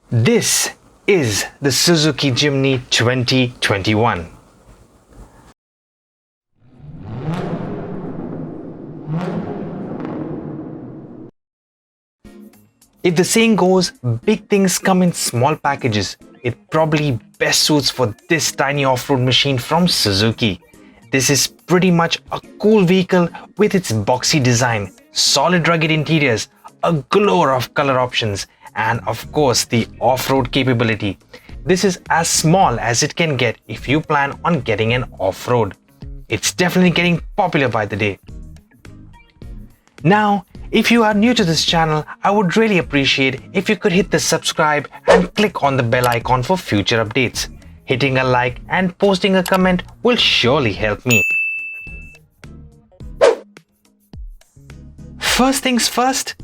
This is the Suzuki Jimny 2021. If the saying goes, big things come in small packages, it probably best suits for this tiny off-road machine from Suzuki. This is pretty much a cool vehicle with its boxy design, solid rugged interiors, a galore of color options, and of course the off-road capability. This is as small as it can get if you plan on getting an off-road. It's definitely getting popular by the day. Now, if you are new to this channel, I would really appreciate if you could hit the subscribe and click on the bell icon for future updates. Hitting a like and posting a comment will surely help me. First things first,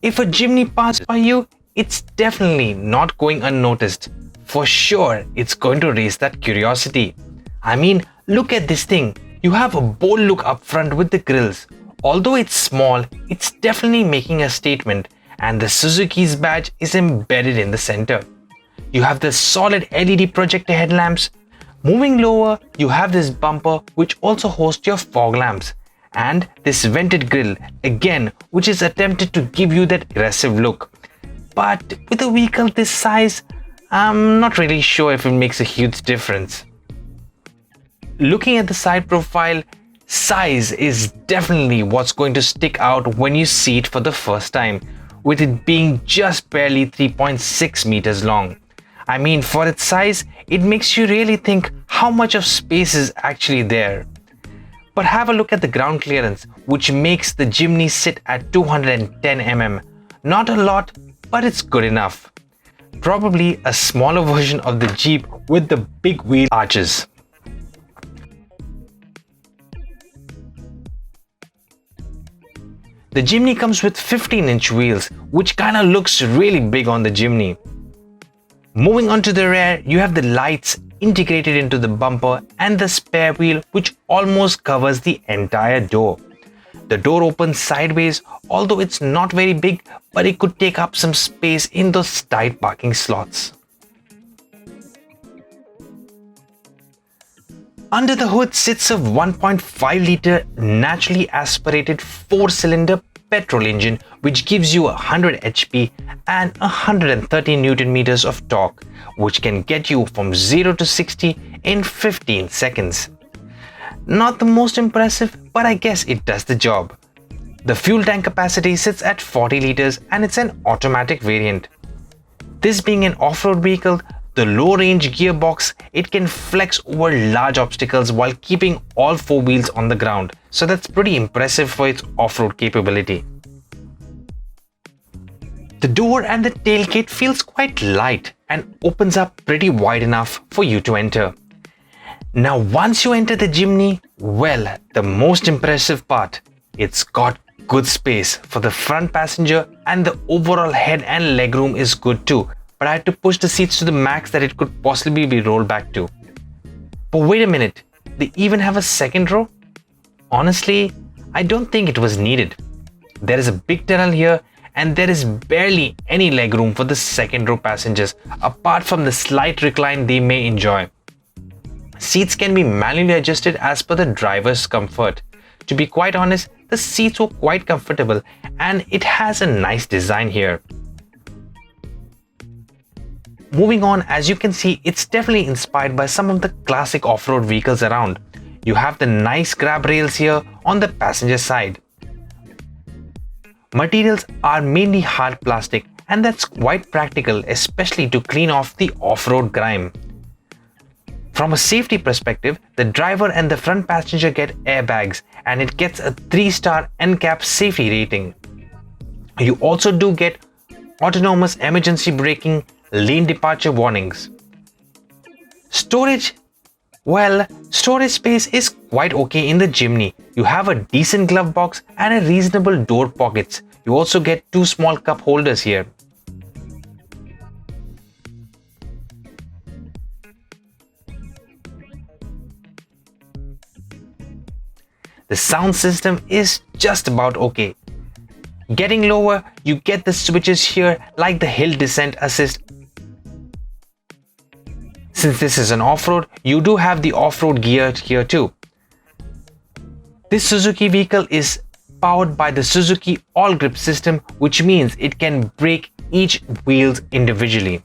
if a Jimny passes by you, it's definitely not going unnoticed. For sure, it's going to raise that curiosity. I mean, look at this thing. You have a bold look up front with the grills. Although it's small, it's definitely making a statement, and the Suzuki's badge is embedded in the center. You have the solid LED projector headlamps. Moving lower, you have this bumper which also hosts your fog lamps, and this vented grille again, which is attempted to give you that aggressive look. But with a vehicle this size, I'm not really sure if it makes a huge difference. Looking at the side profile, size is definitely what's going to stick out when you see it for the first time, with it being just barely 3.6 meters long. I mean, for its size, it makes you really think how much of space is actually there. But have a look at the ground clearance, which makes the Jimny sit at 210 mm. Not a lot, but it's good enough. Probably a smaller version of the Jeep with the big wheel arches. The Jimny comes with 15-inch wheels, which kinda looks really big on the Jimny. Moving on to the rear, you have the lights integrated into the bumper and the spare wheel, which almost covers the entire door. The door opens sideways, although it's not very big, but it could take up some space in those tight parking slots. Under the hood sits a 1.5-liter naturally aspirated 4-cylinder petrol engine, which gives you 100 HP and 130 Newton meters of torque, which can get you from 0 to 60 in 15 seconds. Not the most impressive, but I guess it does the job. The fuel tank capacity sits at 40 liters and it's an automatic variant. This being an off-road vehicle, the low-range gearbox, it can flex over large obstacles while keeping all four wheels on the ground, so that's pretty impressive for its off-road capability. The door and the tailgate feels quite light and opens up pretty wide enough for you to enter. Now once you enter the Jimny, well, the most impressive part, it's got good space for the front passenger and the overall head and legroom is good too. But I had to push the seats to the max that it could possibly be rolled back to. But wait a minute, they even have a second row? Honestly, I don't think it was needed. There is a big tunnel here and there is barely any legroom for the second row passengers apart from the slight recline they may enjoy. Seats can be manually adjusted as per the driver's comfort. To be quite honest, the seats were quite comfortable and it has a nice design here. Moving on, as you can see, it's definitely inspired by some of the classic off-road vehicles around. You have the nice grab rails here on the passenger side. Materials are mainly hard plastic and that's quite practical, especially to clean off the off-road grime. From a safety perspective, the driver and the front passenger get airbags and it gets a 3-star NCAP safety rating. You also do get autonomous emergency braking, lane departure warnings. Storage, well, storage space is quite okay in the Jimny. You have a decent glove box and a reasonable door pockets. You also get 2 small cup holders here. The sound system is just about okay. Getting lower, you get the switches here like the hill descent assist Since this is an off-road, you do have the off-road gear here too. This Suzuki vehicle is powered by the Suzuki all grip system, which means it can brake each wheels individually.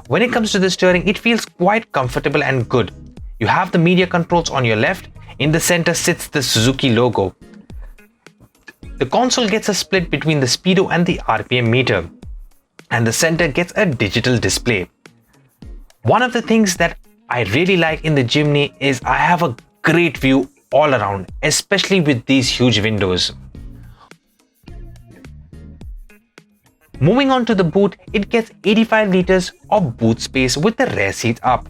When it comes to the steering, it feels quite comfortable and good. You have the media controls on your left. In the center sits the Suzuki logo. The console gets a split between the speedo and the RPM meter, and the center gets a digital display. One of the things that I really like in the Jimny is I have a great view all around, especially with these huge windows. Moving on to the boot, it gets 85 liters of boot space with the rear seats up.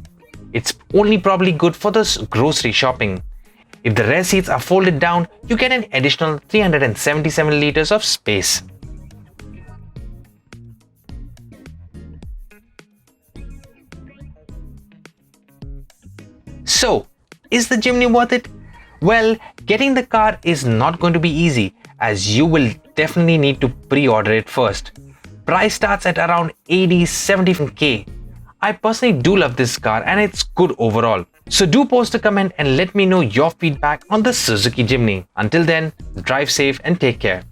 It's only probably good for the grocery shopping. If the rear seats are folded down, you get an additional 377 liters of space. So, is the Jimny worth it? Well, getting the car is not going to be easy, as you will definitely need to pre-order it first. Price starts at around 70-75k. I personally do love this car and it's good overall. So do post a comment and let me know your feedback on the Suzuki Jimny. Until then, drive safe and take care.